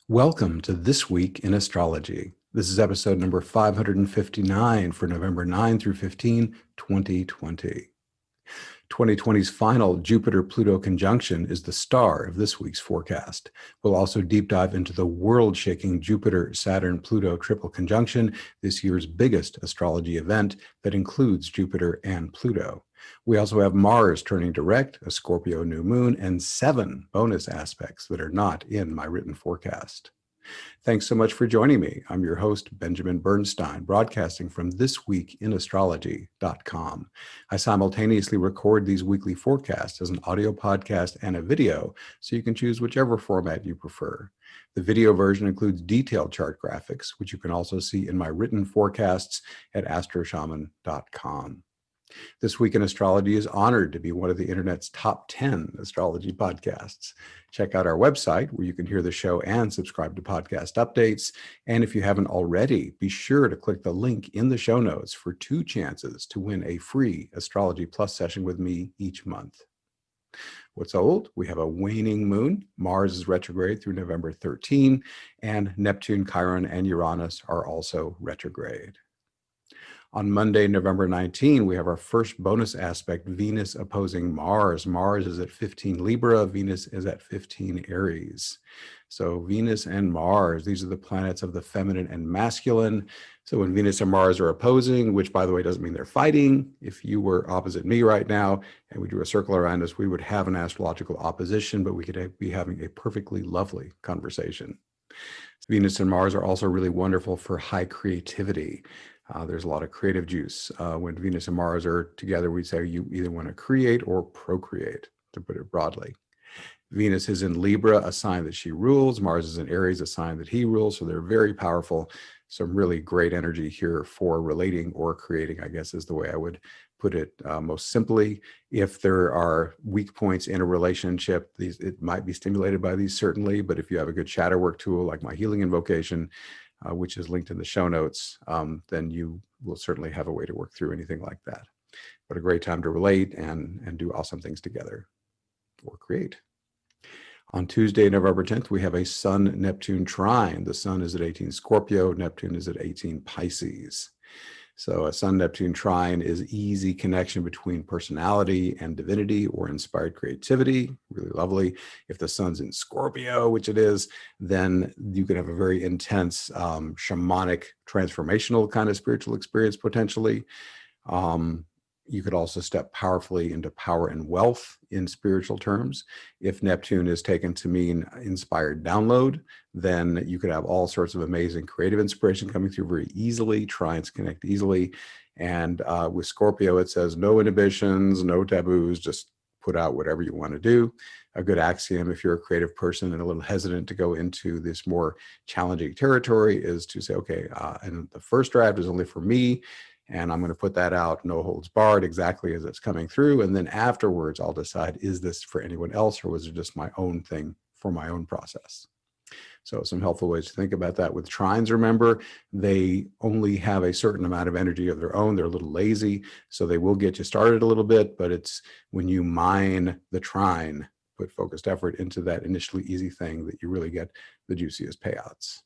Welcome to This Week in Astrology. This is episode number 559 for November 9 through 15, 2020. 2020's final Jupiter-Pluto conjunction is the star of this week's forecast. We'll also deep dive into the world-shaking Jupiter-Saturn-Pluto Triple Conjunction, this year's biggest astrology event that includes Jupiter and Pluto. We also have Mars turning direct, a Scorpio new moon, and 7 bonus aspects that are not in my written forecast. Thanks so much for joining me. I'm your host, Benjamin Bernstein, broadcasting from thisweekinastrology.com. I simultaneously record these weekly forecasts as an audio podcast and a video, so you can choose whichever format you prefer. The video version includes detailed chart graphics, which you can also see in my written forecasts at astroshaman.com. This Week in Astrology is honored to be one of the internet's top 10 astrology podcasts. Check out our website where you can hear the show and subscribe to podcast updates. And if you haven't already, be sure to click the link in the show notes for 2 chances to win a free Astrology Plus session with me each month. What's old? We have a waning moon. Mars is retrograde through November 13, and Neptune, Chiron, and Uranus are also retrograde. On Monday, November 19, we have our first bonus aspect, Venus opposing Mars. Mars is at 15 Libra, Venus is at 15 Aries. So Venus and Mars, these are the planets of the feminine and masculine. So when Venus and Mars are opposing, which by the way doesn't mean they're fighting, if you were opposite me right now and we drew a circle around us, we would have an astrological opposition, but we could be having a perfectly lovely conversation. Venus and Mars are also really wonderful for high creativity. There's a lot of creative juice. When Venus and Mars are together, we say you either want to create or procreate, to put it broadly. Venus is in Libra, a sign that she rules. Mars is in Aries, a sign that he rules. So they're very powerful. Some really great energy here for relating or creating, I guess is the way I would put it most simply. If there are weak points in a relationship, it might be stimulated by these certainly, but if you have a good shadow work tool like my healing invocation, which is linked in the show notes, then you will certainly have a way to work through anything like that. But a great time to relate and do awesome things together or create. On Tuesday, November 10th, we have a Sun-Neptune trine. The Sun is at 18 Scorpio, Neptune is at 18 Pisces. So a Sun-Neptune trine is easy connection between personality and divinity or inspired creativity, really lovely. If the Sun's in Scorpio, which it is, then you can have a very intense shamanic transformational kind of spiritual experience potentially. You could also step powerfully into power and wealth in spiritual terms. If Neptune is taken to mean inspired download, then you could have all sorts of amazing creative inspiration coming through very easily, trines connect easily. And with Scorpio, it says no inhibitions, no taboos, just put out whatever you want to do. A good axiom, if you're a creative person and a little hesitant to go into this more challenging territory, is to say, okay, and the first draft is only for me, and I'm going to put that out, no holds barred, exactly as it's coming through. And then afterwards, I'll decide, is this for anyone else or was it just my own thing for my own process? So some helpful ways to think about that. With trines, remember, they only have a certain amount of energy of their own. They're a little lazy, so they will get you started a little bit, but it's when you mine the trine, put focused effort into that initially easy thing that you really get the juiciest payouts.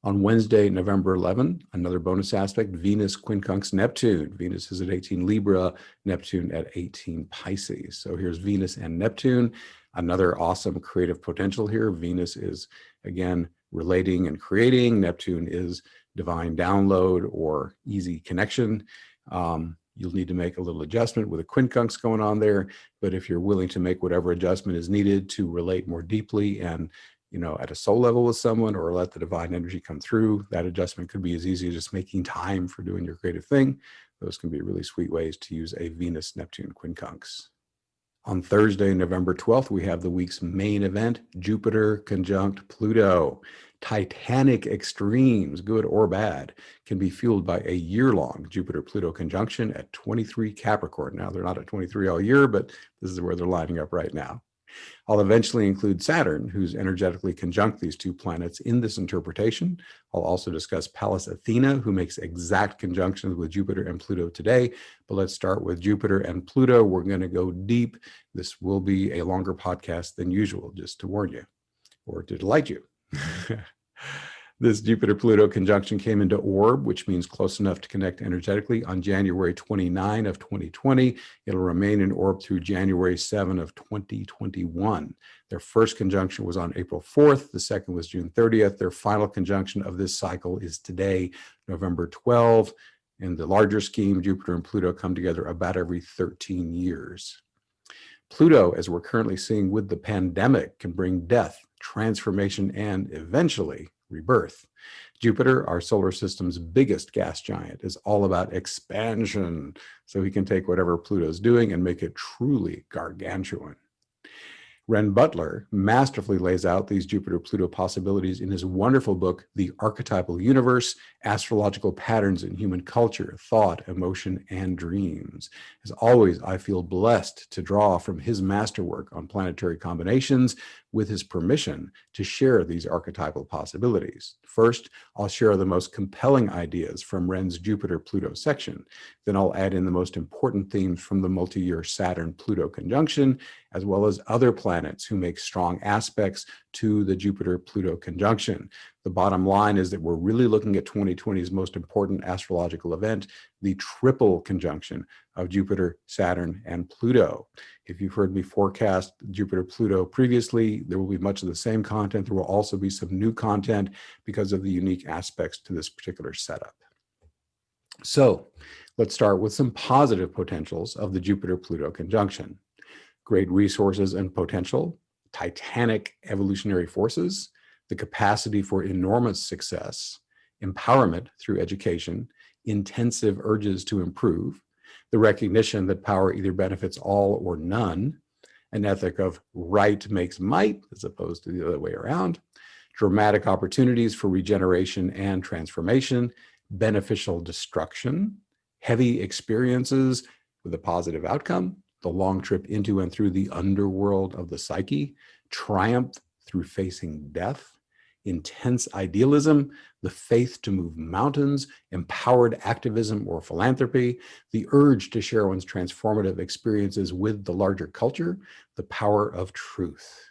On Wednesday, November 11, another bonus aspect, Venus quincunx Neptune. Venus is at 18 Libra, Neptune at 18 Pisces. So here's Venus and Neptune, another awesome creative potential here. Venus is, again, relating and creating. Neptune is divine download or easy connection. You'll need to make a little adjustment with a quincunx going on there. But if you're willing to make whatever adjustment is needed to relate more deeply and at a soul level with someone or let the divine energy come through, that adjustment could be as easy as just making time for doing your creative thing. Those can be really sweet ways to use a Venus-Neptune quincunx. On Thursday, November 12th, we have the week's main event, Jupiter conjunct Pluto. Titanic extremes, good or bad, can be fueled by a year-long Jupiter-Pluto conjunction at 23 Capricorn. Now, they're not at 23 all year, but this is where they're lining up right now. I'll eventually include Saturn, who's energetically conjunct these 2 planets in this interpretation. I'll also discuss Pallas Athena, who makes exact conjunctions with Jupiter and Pluto today. But let's start with Jupiter and Pluto. We're going to go deep. This will be a longer podcast than usual, just to warn you. or to delight you. This Jupiter-Pluto conjunction came into orb, which means close enough to connect energetically, on January 29 of 2020. It'll remain in orb through January 7 of 2021. Their first conjunction was on April 4th. The second was June 30th. Their final conjunction of this cycle is today, November 12. In the larger scheme, Jupiter and Pluto come together about every 13 years. Pluto, as we're currently seeing with the pandemic, can bring death, transformation, and eventually rebirth. Jupiter, our solar system's biggest gas giant, is all about expansion, so he can take whatever Pluto's doing and make it truly gargantuan. Ren Butler masterfully lays out these Jupiter-Pluto possibilities in his wonderful book, The Archetypal Universe, Astrological Patterns in Human Culture, Thought, Emotion, and Dreams. As always, I feel blessed to draw from his masterwork on planetary combinations with his permission to share these archetypal possibilities. First, I'll share the most compelling ideas from Ren's Jupiter-Pluto section. Then I'll add in the most important themes from the multi-year Saturn-Pluto conjunction, as well as other planets who make strong aspects to the Jupiter-Pluto conjunction. The bottom line is that we're really looking at 2020's most important astrological event, the triple conjunction of Jupiter, Saturn, and Pluto. If you've heard me forecast Jupiter-Pluto previously, there will be much of the same content. There will also be some new content because of the unique aspects to this particular setup. So let's start with some positive potentials of the Jupiter-Pluto conjunction. Great resources and potential, titanic evolutionary forces, the capacity for enormous success, empowerment through education, intensive urges to improve, the recognition that power either benefits all or none, an ethic of right makes might as opposed to the other way around, dramatic opportunities for regeneration and transformation, beneficial destruction, heavy experiences with a positive outcome, the long trip into and through the underworld of the psyche, triumph through facing death, intense idealism, the faith to move mountains, empowered activism or philanthropy, the urge to share one's transformative experiences with the larger culture, the power of truth.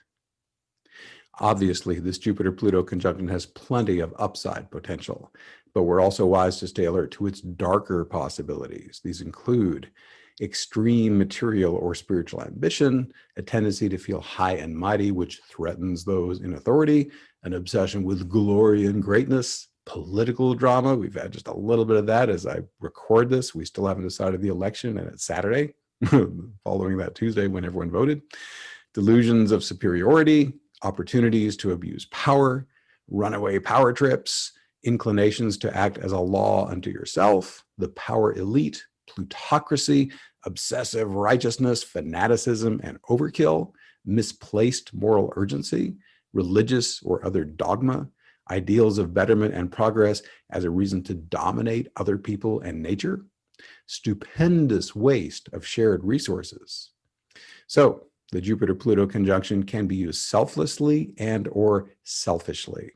Obviously, this Jupiter-Pluto conjunction has plenty of upside potential, but we're also wise to stay alert to its darker possibilities. These include extreme material or spiritual ambition, a tendency to feel high and mighty, which threatens those in authority, an obsession with glory and greatness, political drama. We've had just a little bit of that as I record this. We still haven't decided the election, and it's Saturday, following that Tuesday when everyone voted. Delusions of superiority, opportunities to abuse power, runaway power trips, inclinations to act as a law unto yourself, the power elite, plutocracy, obsessive righteousness, fanaticism, and overkill, misplaced moral urgency, religious or other dogma, ideals of betterment and progress as a reason to dominate other people and nature, stupendous waste of shared resources. So the Jupiter-Pluto conjunction can be used selflessly and or selfishly.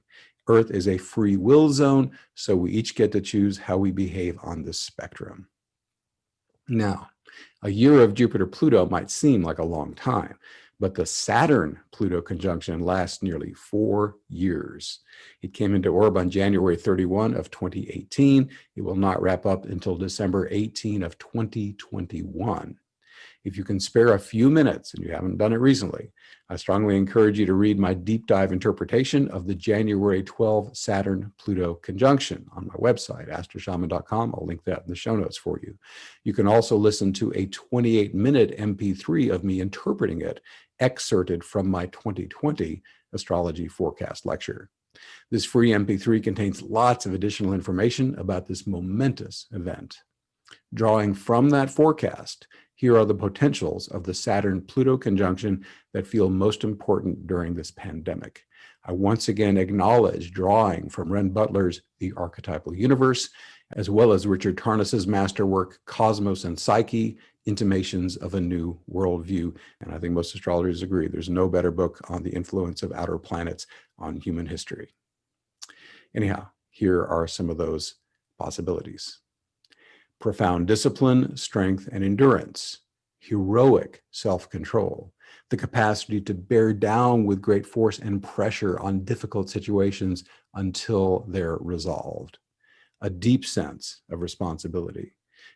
Earth is a free will zone, so we each get to choose how we behave on this spectrum. Now, a year of Jupiter-Pluto might seem like a long time, but the Saturn-Pluto conjunction lasts nearly 4 years. It came into orb on January 31 of 2018. It will not wrap up until December 18 of 2021. If you can spare a few minutes, and you haven't done it recently, I strongly encourage you to read my deep dive interpretation of the January 12 Saturn-Pluto conjunction on my website, astroshaman.com. I'll link that in the show notes for you. You can also listen to a 28-minute MP3 of me interpreting it, excerpted from my 2020 astrology forecast lecture. This free MP3 contains lots of additional information about this momentous event. Drawing from that forecast, here are the potentials of the Saturn-Pluto conjunction that feel most important during this pandemic. I once again acknowledge drawing from Ren Butler's The Archetypal Universe, as well as Richard Tarnas's masterwork, Cosmos and Psyche, Intimations of a New Worldview. And I think most astrologers agree there's no better book on the influence of outer planets on human history. Anyhow, here are some of those possibilities. Profound discipline, strength, and endurance, heroic self-control, the capacity to bear down with great force and pressure on difficult situations until they're resolved, a deep sense of responsibility,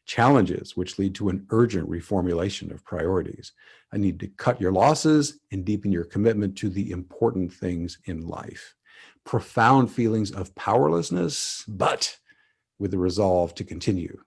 challenges which lead to an urgent reformulation of priorities, a need to cut your losses and deepen your commitment to the important things in life, profound feelings of powerlessness, but with the resolve to continue,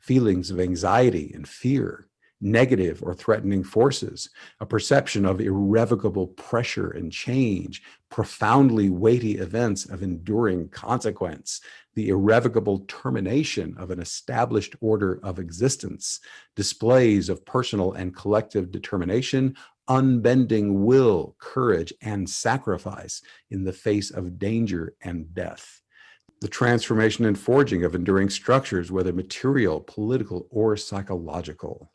feelings of anxiety and fear, negative or threatening forces, a perception of irrevocable pressure and change, profoundly weighty events of enduring consequence, the irrevocable termination of an established order of existence, displays of personal and collective determination, unbending will, courage, and sacrifice in the face of danger and death, the transformation and forging of enduring structures, whether material, political, or psychological.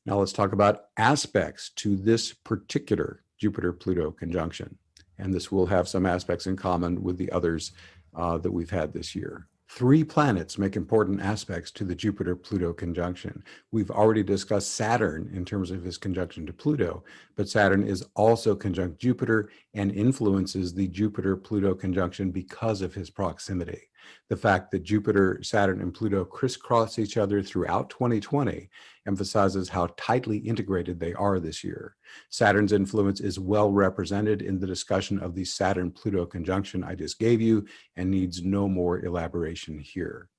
Now let's talk about aspects to this particular Jupiter-Pluto conjunction. And this will have some aspects in common with the others that we've had this year. 3 planets make important aspects to the Jupiter-Pluto conjunction. We've already discussed Saturn in terms of his conjunction to Pluto, but Saturn is also conjunct Jupiter and influences the Jupiter-Pluto conjunction because of his proximity. The fact that Jupiter, Saturn, and Pluto crisscross each other throughout 2020 emphasizes how tightly integrated they are this year. Saturn's influence is well represented in the discussion of the Saturn-Pluto conjunction I just gave you and needs no more elaboration here.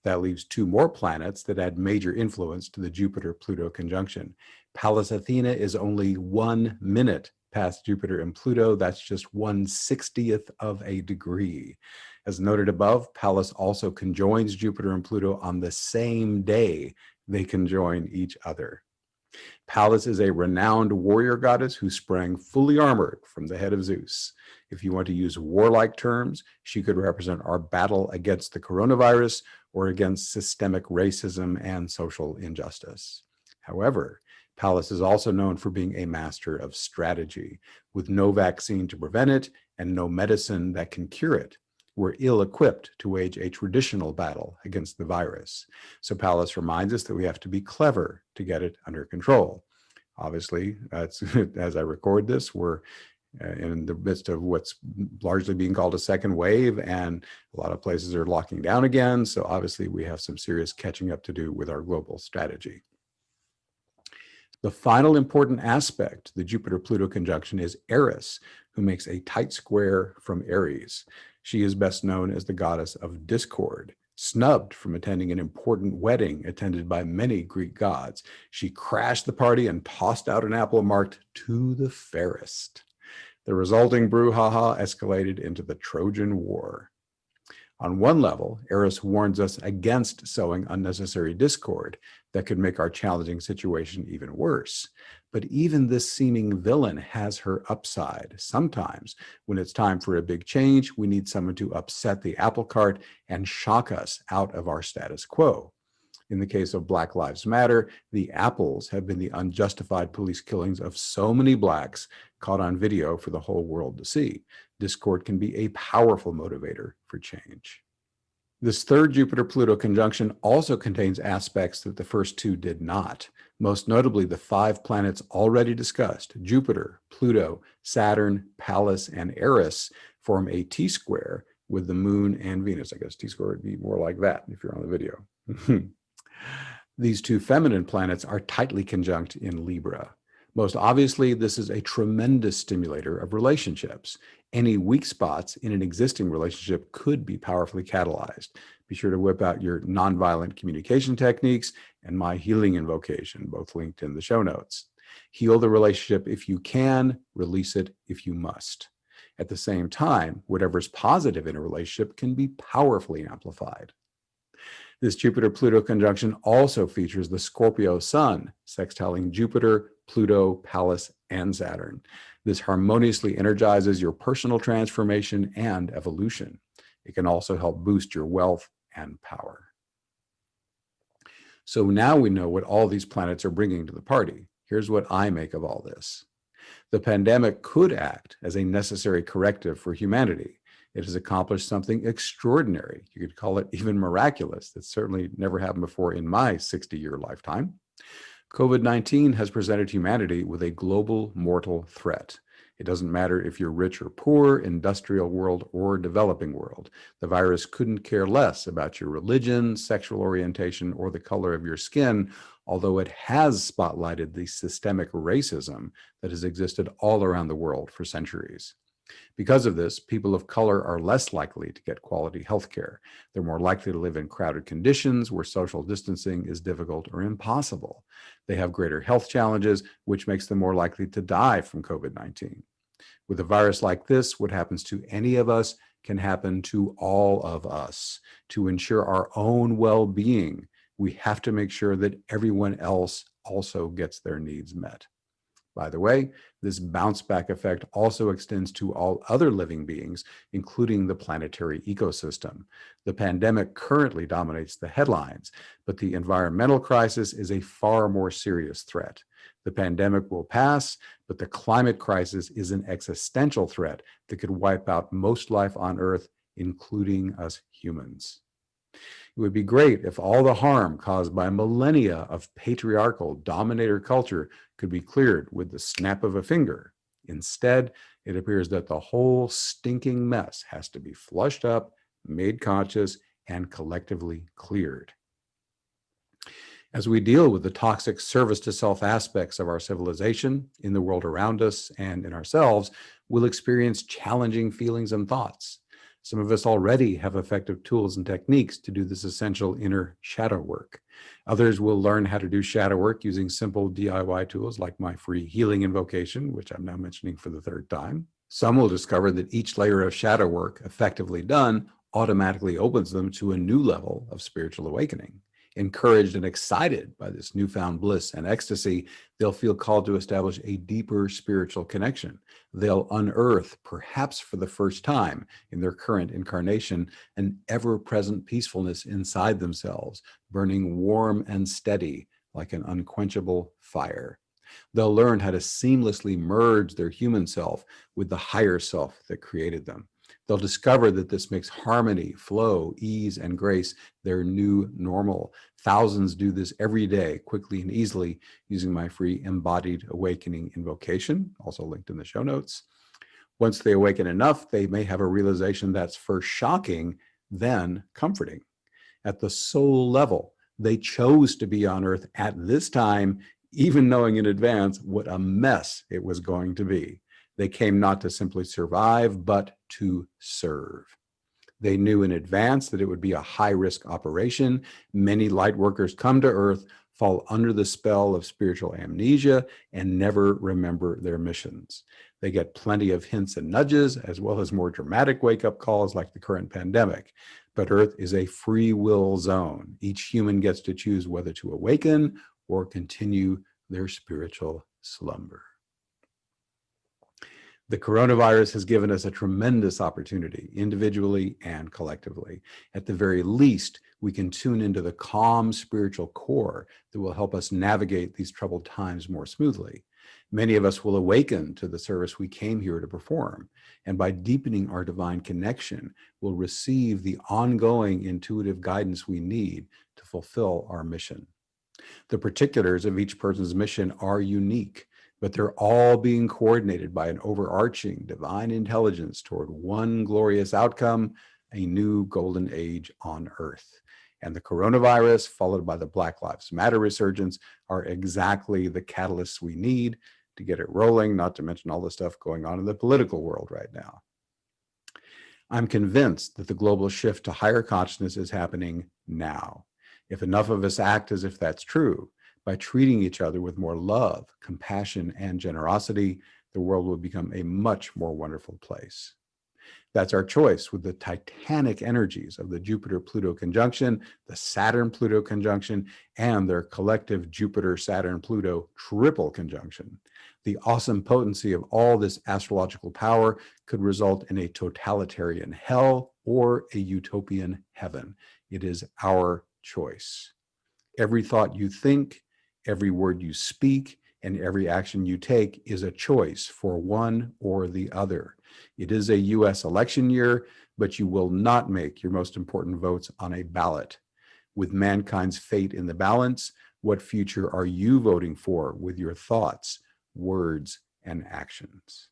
That leaves 2 more planets that add major influence to the Jupiter-Pluto conjunction. Pallas Athena is only 1 minute past Jupiter and Pluto. That's just 1/60th of a degree. As noted above, Pallas also conjoins Jupiter and Pluto on the same day they conjoin each other. Pallas is a renowned warrior goddess who sprang fully armored from the head of Zeus. If you want to use warlike terms, she could represent our battle against the coronavirus or against systemic racism and social injustice. However, Pallas is also known for being a master of strategy. With no vaccine to prevent it and no medicine that can cure it, we're ill-equipped to wage a traditional battle against the virus. So Pallas reminds us that we have to be clever to get it under control. Obviously, as I record this, we're in the midst of what's largely being called a second wave, and a lot of places are locking down again. So obviously, we have some serious catching up to do with our global strategy. The final important aspect to the Jupiter-Pluto conjunction is Eris, who makes a tight square from Aries. She is best known as the goddess of discord. Snubbed from attending an important wedding attended by many Greek gods, she crashed the party and tossed out an apple marked "to the fairest." The resulting brouhaha escalated into the Trojan War. On one level, Eris warns us against sowing unnecessary discord that could make our challenging situation even worse. But even this seeming villain has her upside. Sometimes, when it's time for a big change, we need someone to upset the apple cart and shock us out of our status quo. In the case of Black Lives Matter, the apples have been the unjustified police killings of so many Blacks caught on video for the whole world to see. Discord can be a powerful motivator for change. This third Jupiter-Pluto conjunction also contains aspects that the first 2 did not. Most notably, the 5 planets already discussed, Jupiter, Pluto, Saturn, Pallas, and Eris, form a T-square with the Moon and Venus. I guess T-square would be more like that if you're on the video. These 2 feminine planets are tightly conjunct in Libra. Most obviously, this is a tremendous stimulator of relationships. Any weak spots in an existing relationship could be powerfully catalyzed. Be sure to whip out your nonviolent communication techniques and my healing invocation, both linked in the show notes. Heal the relationship if you can, release it if you must. At the same time, whatever's positive in a relationship can be powerfully amplified. This Jupiter-Pluto conjunction also features the Scorpio Sun, sextiling Jupiter, Pluto, Pallas, and Saturn. This harmoniously energizes your personal transformation and evolution. It can also help boost your wealth and power. So now we know what all these planets are bringing to the party. Here's what I make of all this. The pandemic could act as a necessary corrective for humanity. It has accomplished something extraordinary. You could call it even miraculous. That certainly never happened before in my 60-year lifetime. COVID-19 has presented humanity with a global mortal threat. It doesn't matter if you're rich or poor, industrial world or developing world. The virus couldn't care less about your religion, sexual orientation, or the color of your skin, although it has spotlighted the systemic racism that has existed all around the world for centuries. Because of this, people of color are less likely to get quality health care. They're more likely to live in crowded conditions where social distancing is difficult or impossible. They have greater health challenges, which makes them more likely to die from COVID-19. With a virus like this, what happens to any of us can happen to all of us. To ensure our own well-being, we have to make sure that everyone else also gets their needs met. By the way, this bounce back effect also extends to all other living beings, including the planetary ecosystem. The pandemic currently dominates the headlines, but the environmental crisis is a far more serious threat. The pandemic will pass, but the climate crisis is an existential threat that could wipe out most life on Earth, including us humans. It would be great if all the harm caused by millennia of patriarchal dominator culture could be cleared with the snap of a finger. Instead, it appears that the whole stinking mess has to be flushed up, made conscious, and collectively cleared. As we deal with the toxic service to self aspects of our civilization, in the world around us, and in ourselves, we'll experience challenging feelings and thoughts. Some of us already have effective tools and techniques to do this essential inner shadow work. Others will learn how to do shadow work using simple DIY tools like my free healing invocation, which I'm now mentioning for the third time. Some will discover that each layer of shadow work effectively done automatically opens them to a new level of spiritual awakening. Encouraged and excited by this newfound bliss and ecstasy, they'll feel called to establish a deeper spiritual connection. They'll unearth, perhaps for the first time in their current incarnation, an ever-present peacefulness inside themselves, burning warm and steady like an unquenchable fire. They'll learn how to seamlessly merge their human self with the higher self that created them. They'll discover that this makes harmony, flow, ease, and grace their new normal. Thousands do this every day, quickly and easily, using my free embodied awakening invocation, also linked in the show notes. Once they awaken enough, they may have a realization that's first shocking, then comforting. At the soul level, they chose to be on Earth at this time, even knowing in advance what a mess it was going to be. They came not to simply survive, but to serve. They knew in advance that it would be a high-risk operation. Many light workers come to Earth, fall under the spell of spiritual amnesia, and never remember their missions. They get plenty of hints and nudges, as well as more dramatic wake-up calls like the current pandemic. But Earth is a free will zone. Each human gets to choose whether to awaken or continue their spiritual slumber. The coronavirus has given us a tremendous opportunity, individually and collectively. At the very least, we can tune into the calm spiritual core that will help us navigate these troubled times more smoothly. Many of us will awaken to the service we came here to perform, and by deepening our divine connection, we'll receive the ongoing intuitive guidance we need to fulfill our mission. The particulars of each person's mission are unique, but they're all being coordinated by an overarching divine intelligence toward one glorious outcome, a new golden age on Earth. And the coronavirus, followed by the Black Lives Matter resurgence, are exactly the catalysts we need to get it rolling, not to mention all the stuff going on in the political world right now. I'm convinced that the global shift to higher consciousness is happening now. If enough of us act as if that's true, by treating each other with more love, compassion, and generosity, the world will become a much more wonderful place. That's our choice with the titanic energies of the Jupiter-Pluto conjunction, the Saturn-Pluto conjunction, and their collective Jupiter-Saturn-Pluto Triple Conjunction. The awesome potency of all this astrological power could result in a totalitarian hell or a utopian heaven. It is our choice. Every thought you think, every word you speak, and every action you take is a choice for one or the other. It is a U.S. election year, but you will not make your most important votes on a ballot. With mankind's fate in the balance, What future are you voting for with your thoughts, words, and actions?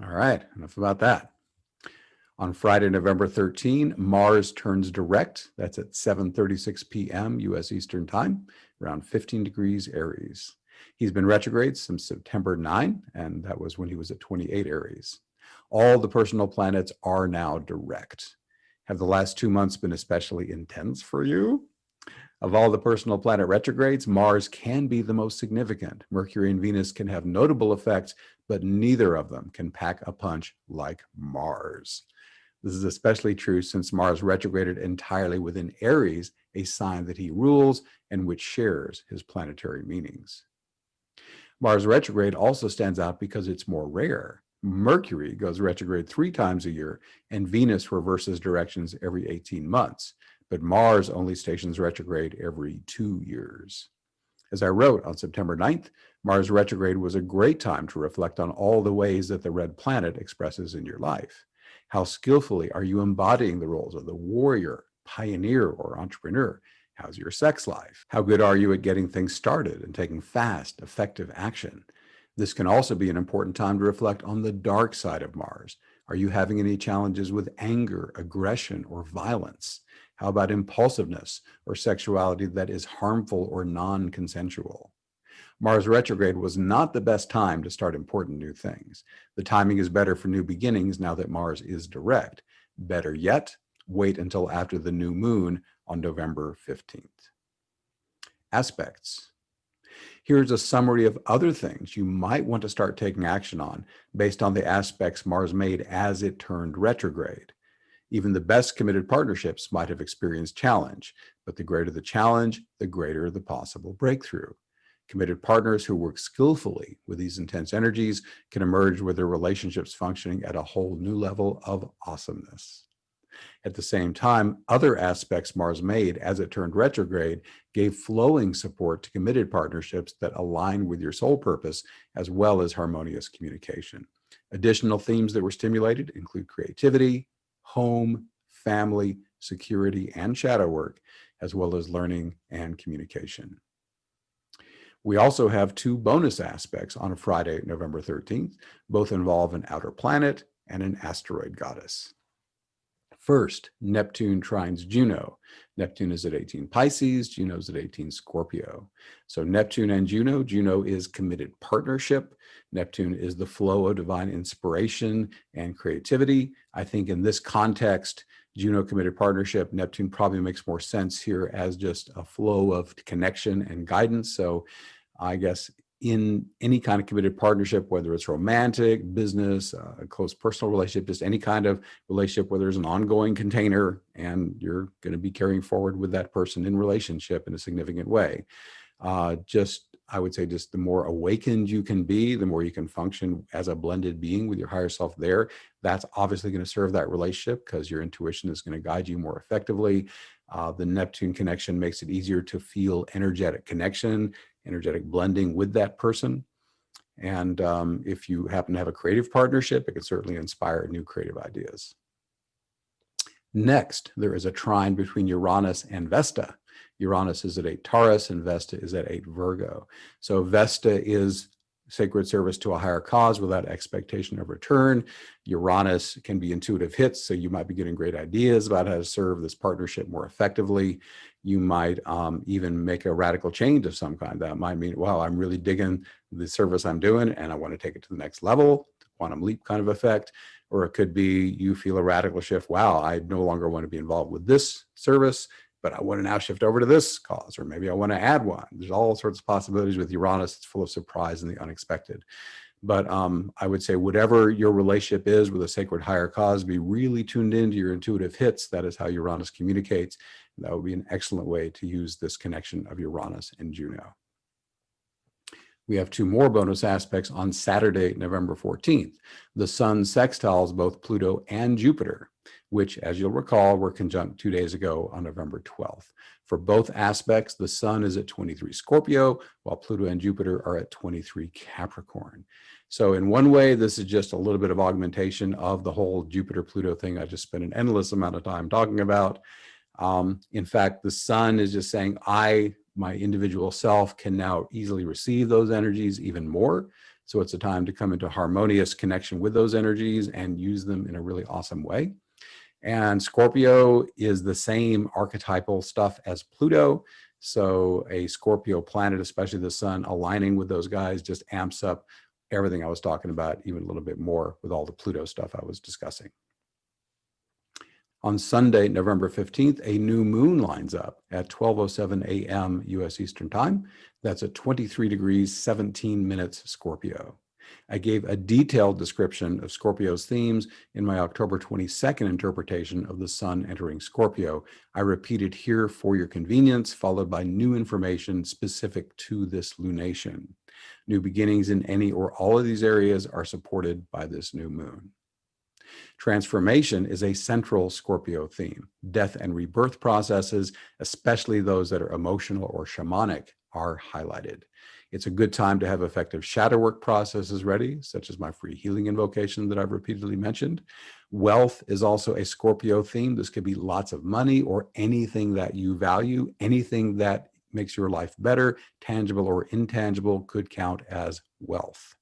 All right, enough about that. On Friday, November 13, Mars turns direct. That's at 7:36 p.m. U.S. Eastern Time, around 15 degrees Aries. He's been retrograde since September 9, and that was when he was at 28 Aries. All the personal planets are now direct. Have the last 2 months been especially intense for you? Of all the personal planet retrogrades, Mars can be the most significant. Mercury and Venus can have notable effects, but neither of them can pack a punch like Mars. This is especially true since Mars retrograded entirely within Aries, a sign that he rules and which shares his planetary meanings. Mars retrograde also stands out because it's more rare. Mercury goes retrograde 3 times a year, and Venus reverses directions every 18 months, but Mars only stations retrograde every 2 years. As I wrote on September 9th, Mars retrograde was a great time to reflect on all the ways that the red planet expresses in your life. How skillfully are you embodying the roles of the warrior, pioneer, or entrepreneur? How's your sex life? How good are you at getting things started and taking fast, effective action? This can also be an important time to reflect on the dark side of Mars. Are you having any challenges with anger, aggression, or violence? How about impulsiveness or sexuality that is harmful or non-consensual? Mars retrograde was not the best time to start important new things. The timing is better for new beginnings now that Mars is direct. Better yet, wait until after the new moon on November 15th. Aspects. Here's a summary of other things you might want to start taking action on based on the aspects Mars made as it turned retrograde. Even the best committed partnerships might have experienced challenge, but the greater the challenge, the greater the possible breakthrough. Committed partners who work skillfully with these intense energies can emerge with their relationships functioning at a whole new level of awesomeness. At the same time, other aspects Mars made as it turned retrograde gave flowing support to committed partnerships that align with your soul purpose, as well as harmonious communication. Additional themes that were stimulated include creativity, home, family, security, and shadow work, as well as learning and communication. We also have 2 bonus aspects on Friday, November 13th. Both involve an outer planet and an asteroid goddess. First, Neptune trines Juno. Neptune is at 18 Pisces, Juno is at 18 Scorpio. So Neptune and Juno, Juno is committed partnership. Neptune is the flow of divine inspiration and creativity. I think in this context, Juno committed partnership, Neptune probably makes more sense here as just a flow of connection and guidance. So I guess in any kind of committed partnership, whether it's romantic, business, a close personal relationship, just any kind of relationship where there's an ongoing container and you're going to be carrying forward with that person in relationship in a significant way. I would say just the more awakened you can be, the more you can function as a blended being with your higher self there. That's obviously going to serve that relationship because your intuition is going to guide you more effectively. The Neptune connection makes it easier to feel energetic connection, energetic blending with that person. And if you happen to have a creative partnership, it can certainly inspire new creative ideas. Next, there is a trine between Uranus and Vesta. Uranus is at 8 Taurus and Vesta is at 8 Virgo. So Vesta is sacred service to a higher cause without expectation of return. Uranus can be intuitive hits, so you might be getting great ideas about how to serve this partnership more effectively. You might even make a radical change of some kind. That might mean, wow, I'm really digging the service I'm doing and I want to take it to the next level, quantum leap kind of effect. Or it could be you feel a radical shift. Wow, I no longer want to be involved with this service, but I want to now shift over to this cause, or maybe I want to add one. There's all sorts of possibilities with Uranus. It's full of surprise and the unexpected. But I would say whatever your relationship is with a sacred higher cause, be really tuned into your intuitive hits. That is how Uranus communicates. And that would be an excellent way to use this connection of Uranus and Juno. We have 2 more bonus aspects on Saturday, November 14th. The Sun sextiles both Pluto and Jupiter, which, as you'll recall, were conjunct 2 days ago on November 12th. For both aspects, the Sun is at 23 Scorpio, while Pluto and Jupiter are at 23 Capricorn. So in one way, this is just a little bit of augmentation of the whole Jupiter-Pluto thing I just spent an endless amount of time talking about. In fact, the sun is just saying, my individual self, can now easily receive those energies even more. So it's a time to come into harmonious connection with those energies and use them in a really awesome way. And Scorpio is the same archetypal stuff as Pluto. So a Scorpio planet, especially the sun, aligning with those guys just amps up everything I was talking about even a little bit more with all the Pluto stuff I was discussing. On Sunday, November 15th, a new moon lines up at 12:07 a.m. U.S. Eastern Time. That's at 23 degrees, 17 minutes Scorpio. I gave a detailed description of Scorpio's themes in my October 22nd interpretation of the sun entering Scorpio. I repeat it here for your convenience, followed by new information specific to this lunation. New beginnings in any or all of these areas are supported by this new moon. Transformation is a central Scorpio theme. Death and rebirth processes, especially those that are emotional or shamanic, are highlighted. It's a good time to have effective shadow work processes ready, such as my free healing invocation that I've repeatedly mentioned. Wealth is also a Scorpio theme. This could be lots of money or anything that you value, anything that makes your life better, tangible or intangible, could count as wealth.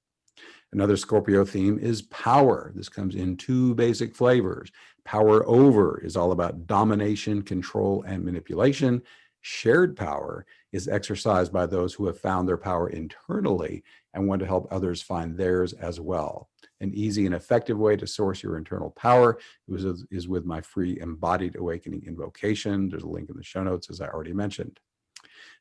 Another Scorpio theme is power. This comes in two basic flavors. Power over is all about domination, control, and manipulation. Shared power is exercised by those who have found their power internally and want to help others find theirs as well. An easy and effective way to source your internal power is with my free embodied awakening invocation. There's a link in the show notes, as I already mentioned.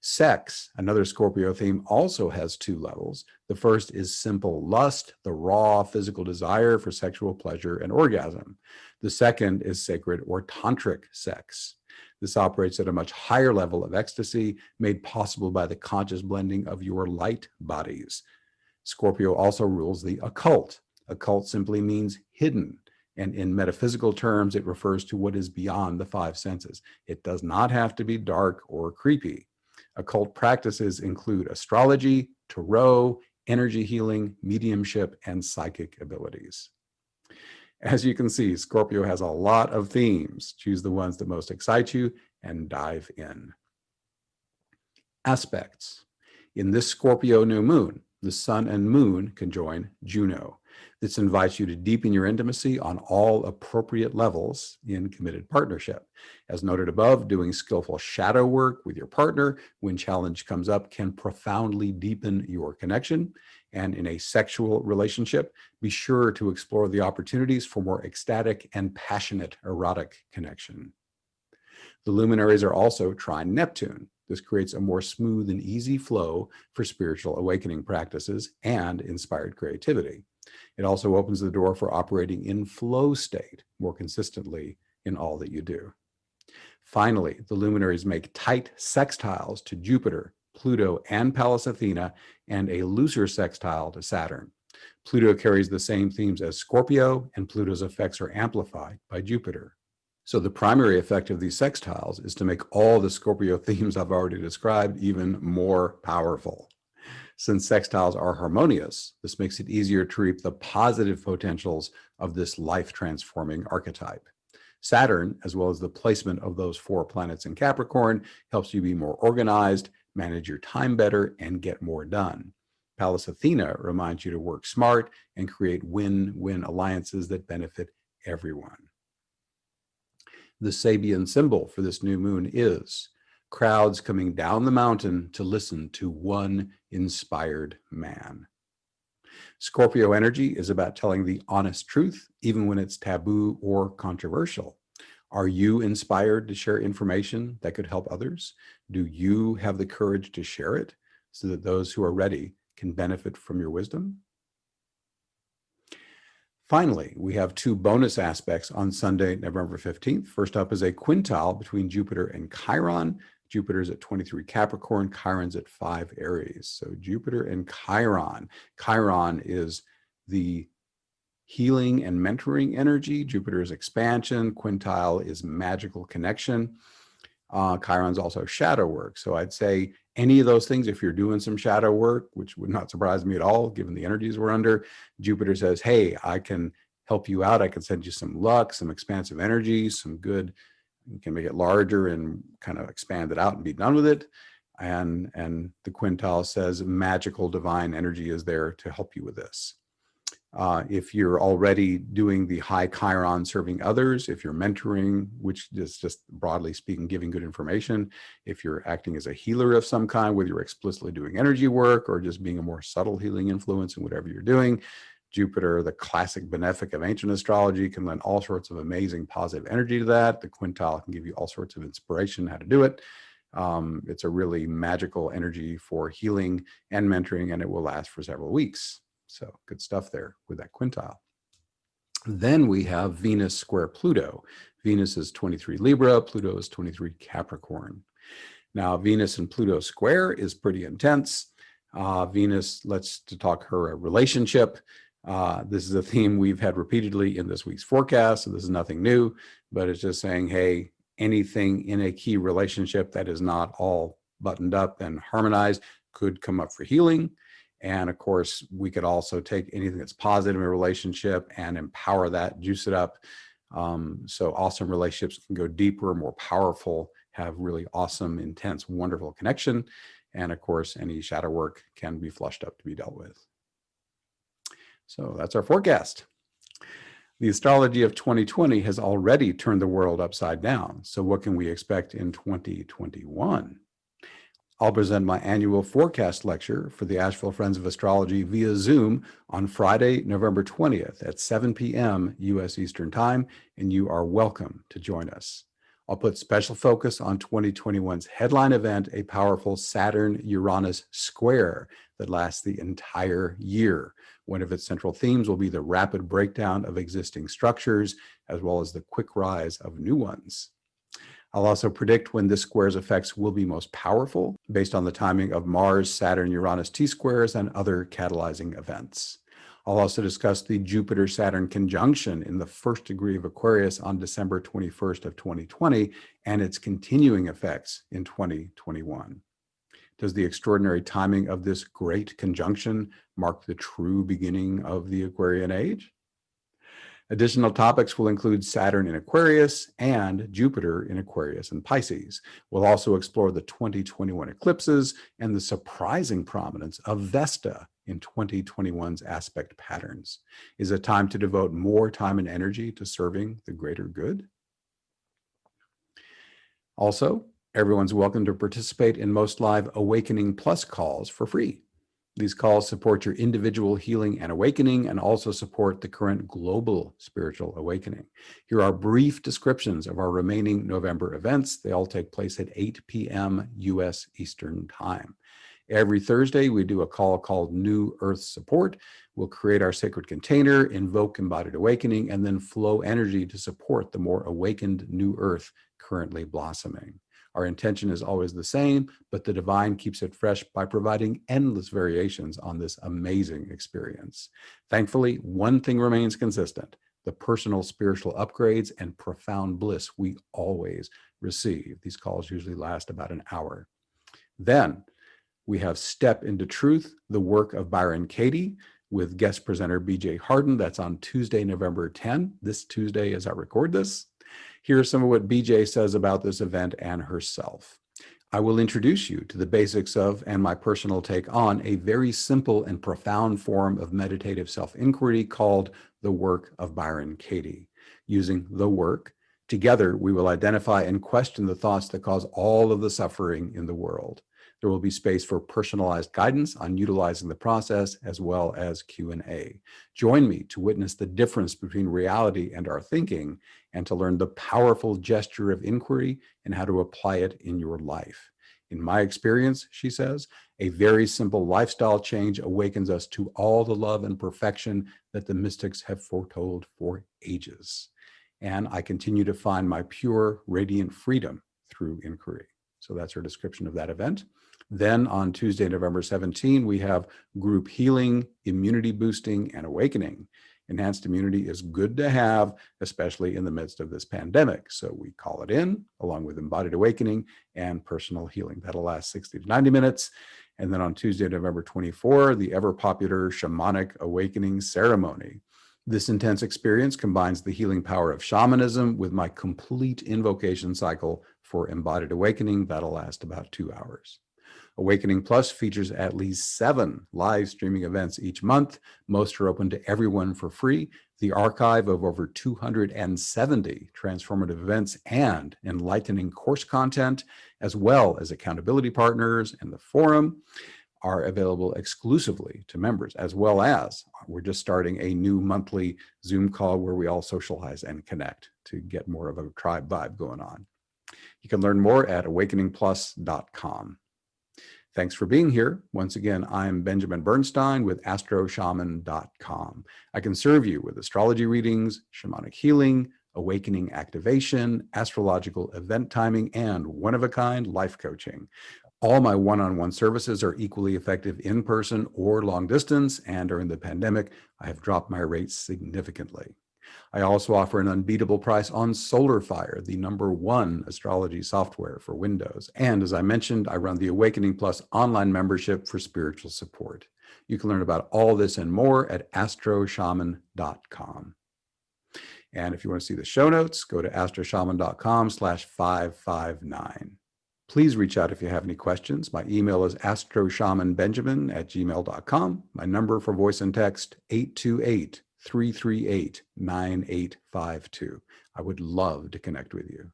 Sex, another Scorpio theme, also has two levels. The first is simple lust, the raw physical desire for sexual pleasure and orgasm. The second is sacred or tantric sex. This operates at a much higher level of ecstasy, made possible by the conscious blending of your light bodies. Scorpio also rules the occult. Occult simply means hidden. And in metaphysical terms, it refers to what is beyond the five senses. It does not have to be dark or creepy. Occult practices include astrology, tarot, energy healing, mediumship, and psychic abilities. As you can see, Scorpio has a lot of themes. Choose the ones that most excite you and dive in. Aspects. In this Scorpio new moon, the sun and moon conjoin Juno. This invites you to deepen your intimacy on all appropriate levels in committed partnership. As noted above, doing skillful shadow work with your partner when challenge comes up can profoundly deepen your connection. And in a sexual relationship, be sure to explore the opportunities for more ecstatic and passionate erotic connection. The luminaries are also trine Neptune. This creates a more smooth and easy flow for spiritual awakening practices and inspired creativity. It also opens the door for operating in flow state more consistently in all that you do. Finally, the luminaries make tight sextiles to Jupiter, Pluto, and Pallas Athena, and a looser sextile to Saturn. Pluto carries the same themes as Scorpio, and Pluto's effects are amplified by Jupiter. So the primary effect of these sextiles is to make all the Scorpio themes I've already described even more powerful. Since sextiles are harmonious, this makes it easier to reap the positive potentials of this life-transforming archetype. Saturn, as well as the placement of those 4 planets in Capricorn, helps you be more organized, manage your time better, and get more done. Pallas Athena reminds you to work smart and create win-win alliances that benefit everyone. The Sabian symbol for this new moon is crowds coming down the mountain to listen to one inspired man. Scorpio energy is about telling the honest truth, even when it's taboo or controversial. Are you inspired to share information that could help others? Do you have the courage to share it so that those who are ready can benefit from your wisdom? Finally, we have 2 bonus aspects on Sunday, November 15th. First up is a quintile between Jupiter and Chiron. Jupiter's at 23 Capricorn, Chiron's at 5 Aries. So Jupiter and Chiron. Chiron is the healing and mentoring energy. Jupiter is expansion. Quintile is magical connection. Chiron's also shadow work. So I'd say any of those things, if you're doing some shadow work, which would not surprise me at all, given the energies we're under, Jupiter says, hey, I can help you out. I can send you some luck, some expansive energy, some good, You can make it larger and kind of expand it out and be done with it. And the quintile says magical divine energy is there to help you with this. If you're already doing the high Chiron serving others, if you're mentoring, which is just broadly speaking, giving good information, if you're acting as a healer of some kind, whether you're explicitly doing energy work or just being a more subtle healing influence in whatever you're doing, Jupiter, the classic benefic of ancient astrology, can lend all sorts of amazing positive energy to that. The quintile can give you all sorts of inspiration how to do it. It's a really magical energy for healing and mentoring, and it will last for several weeks. So good stuff there with that quintile. Then we have Venus square Pluto. Venus is 23 Libra, Pluto is 23 Capricorn. Now, Venus and Pluto square is pretty intense. Venus, let's talk her relationship. This is a theme we've had repeatedly in this week's forecast, so this is nothing new, but it's just saying, hey, anything in a key relationship that is not all buttoned up and harmonized could come up for healing. And of course, we could also take anything that's positive in a relationship and empower that, juice it up. So awesome relationships can go deeper, more powerful, have really awesome, intense, wonderful connection. And of course, any shadow work can be flushed up to be dealt with. So that's our forecast. The astrology of 2020 has already turned the world upside down. So what can we expect in 2021? I'll present my annual forecast lecture for the Asheville Friends of Astrology via Zoom on Friday, November 20th at 7 p.m. U.S. Eastern Time, and you are welcome to join us. I'll put special focus on 2021's headline event, a powerful Saturn-Uranus square that lasts the entire year. One of its central themes will be the rapid breakdown of existing structures, as well as the quick rise of new ones. I'll also predict when this square's effects will be most powerful based on the timing of Mars, Saturn, Uranus T-squares and other catalyzing events. I'll also discuss the Jupiter-Saturn conjunction in the first degree of Aquarius on December 21st of 2020 and its continuing effects in 2021. Does the extraordinary timing of this great conjunction mark the true beginning of the Aquarian age? Additional topics will include Saturn in Aquarius and Jupiter in Aquarius and Pisces. We'll also explore the 2021 eclipses and the surprising prominence of Vesta in 2021's aspect patterns. Is it time to devote more time and energy to serving the greater good? Also, everyone's welcome to participate in most live Awakening Plus calls for free. These calls support your individual healing and awakening and also support the current global spiritual awakening. Here are brief descriptions of our remaining November events. They all take place at 8 p.m. U.S. Eastern Time. Every Thursday, we do a call called New Earth Support. We'll create our sacred container, invoke embodied awakening, and then flow energy to support the more awakened new earth currently blossoming. Our intention is always the same, but the divine keeps it fresh by providing endless variations on this amazing experience. Thankfully, one thing remains consistent: the personal spiritual upgrades and profound bliss we always receive. These calls usually last about an hour. Then we have Step into Truth, the work of Byron Katie, with guest presenter BJ Harden. That's on Tuesday, November 10, this Tuesday as I record this. Here's some of what BJ says about this event and herself. I will introduce you to the basics of and my personal take on a very simple and profound form of meditative self-inquiry called the work of Byron Katie. Using the work, together we will identify and question the thoughts that cause all of the suffering in the world. There will be space for personalized guidance on utilizing the process as well as Q&A. Join me to witness the difference between reality and our thinking and to learn the powerful gesture of inquiry and how to apply it in your life. In my experience, she says, a very simple lifestyle change awakens us to all the love and perfection that the mystics have foretold for ages. And I continue to find my pure, radiant freedom through inquiry. So that's her description of that event. Then on Tuesday, November 17, we have group healing, immunity boosting, and awakening. Enhanced immunity is good to have, especially in the midst of this pandemic. So we call it in, along with embodied awakening and personal healing. That'll last 60 to 90 minutes. And then on Tuesday, November 24, the ever popular shamanic awakening ceremony. This intense experience combines the healing power of shamanism with my complete invocation cycle for embodied awakening that'll last about 2 hours. Awakening Plus features at least 7 live streaming events each month. Most are open to everyone for free. The archive of over 270 transformative events and enlightening course content, as well as accountability partners and the forum, are available exclusively to members, as well as we're just starting a new monthly Zoom call where we all socialize and connect to get more of a tribe vibe going on. You can learn more at awakeningplus.com. Thanks for being here. Once again, I'm Benjamin Bernstein with astroshaman.com. I can serve you with astrology readings, shamanic healing, awakening activation, astrological event timing, and one-of-a-kind life coaching. All my one-on-one services are equally effective in person or long distance, and during the pandemic, I have dropped my rates significantly. I also offer an unbeatable price on SolarFire, the #1 astrology software for Windows. And as I mentioned, I run the Awakening Plus online membership for spiritual support. You can learn about all this and more at astroshaman.com. And if you want to see the show notes, go to astroshaman.com/559. Please reach out if you have any questions. My email is astroshamanbenjamin@gmail.com. My number for voice and text, 828-338-9852. I would love to connect with you.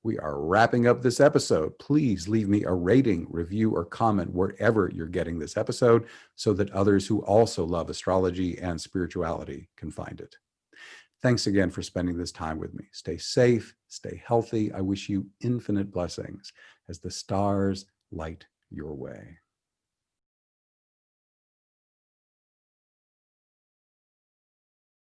We are wrapping up this episode. Please leave me a rating, review, or comment wherever you're getting this episode so that others who also love astrology and spirituality can find it. Thanks again for spending this time with me. Stay safe, stay healthy. I wish you infinite blessings as the stars light your way.